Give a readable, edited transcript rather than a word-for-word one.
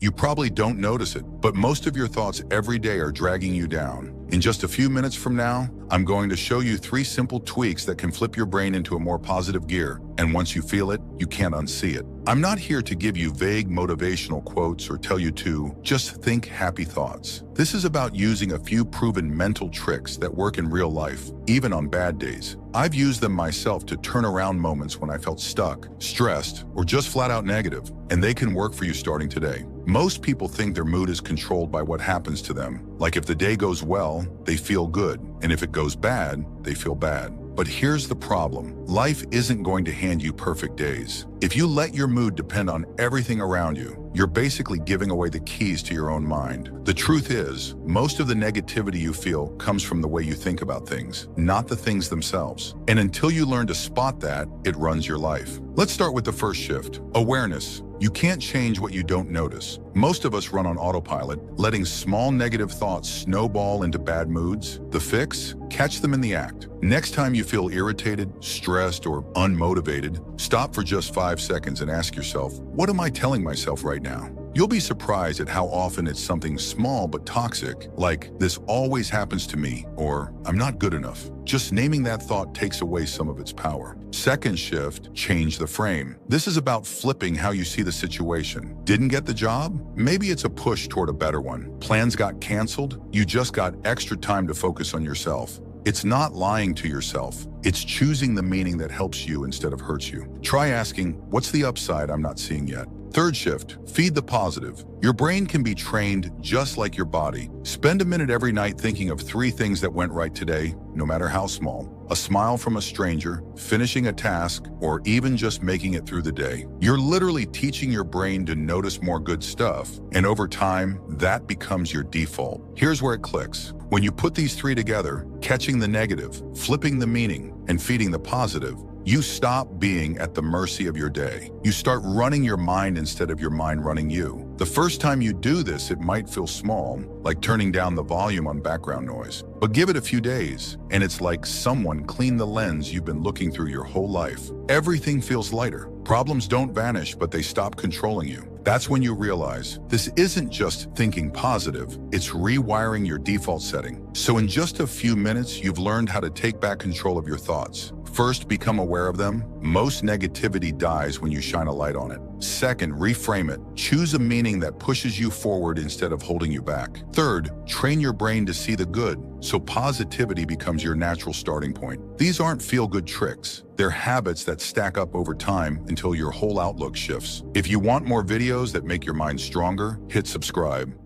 You probably don't notice it, but most of your thoughts every day are dragging you down. In just a few minutes from now, I'm going to show you 3 simple tweaks that can flip your brain into a more positive gear, and once you feel it, you can't unsee it. I'm not here to give you vague motivational quotes or tell you to just think happy thoughts. This is about using a few proven mental tricks that work in real life, even on bad days. I've used them myself to turn around moments when I felt stuck, stressed, or just flat out negative, and they can work for you starting today. Most people think their mood is controlled by what happens to them. Like if the day goes well, they feel good, and if it goes bad, they feel bad. But here's the problem. Life isn't going to hand you perfect days. If you let your mood depend on everything around you, you're basically giving away the keys to your own mind. The truth is, most of the negativity you feel comes from the way you think about things, not the things themselves. And until you learn to spot that, it runs your life. Let's start with the first shift, awareness. You can't change what you don't notice. Most of us run on autopilot, letting small negative thoughts snowball into bad moods. The fix? Catch them in the act. Next time you feel irritated, stressed, or unmotivated, stop for just 5 seconds and ask yourself, what am I telling myself right now? You'll be surprised at how often it's something small but toxic, like this always happens to me, or I'm not good enough. Just naming that thought takes away some of its power. Second shift, change the frame. This is about flipping how you see the situation. Didn't get the job? Maybe it's a push toward a better one. Plans got canceled? You just got extra time to focus on yourself. It's not lying to yourself. It's choosing the meaning that helps you instead of hurts you. Try asking, what's the upside I'm not seeing yet? Third shift, feed the positive. Your brain can be trained just like your body. Spend a minute every night thinking of 3 things that went right today, no matter how small. A smile from a stranger, finishing a task, or even just making it through the day. You're literally teaching your brain to notice more good stuff, and over time, that becomes your default. Here's where it clicks. When you put these 3 together, catching the negative, flipping the meaning, and feeding the positive, you stop being at the mercy of your day. You start running your mind instead of your mind running you. The first time you do this, it might feel small, like turning down the volume on background noise. But give it a few days, and it's like someone cleaned the lens you've been looking through your whole life. Everything feels lighter. Problems don't vanish, but they stop controlling you. That's when you realize this isn't just thinking positive, it's rewiring your default setting. So in just a few minutes, you've learned how to take back control of your thoughts. First, become aware of them. Most negativity dies when you shine a light on it. Second, reframe it. Choose a meaning that pushes you forward instead of holding you back. Third, train your brain to see the good, so positivity becomes your natural starting point. These aren't feel-good tricks. They're habits that stack up over time until your whole outlook shifts. If you want more videos that make your mind stronger, hit subscribe.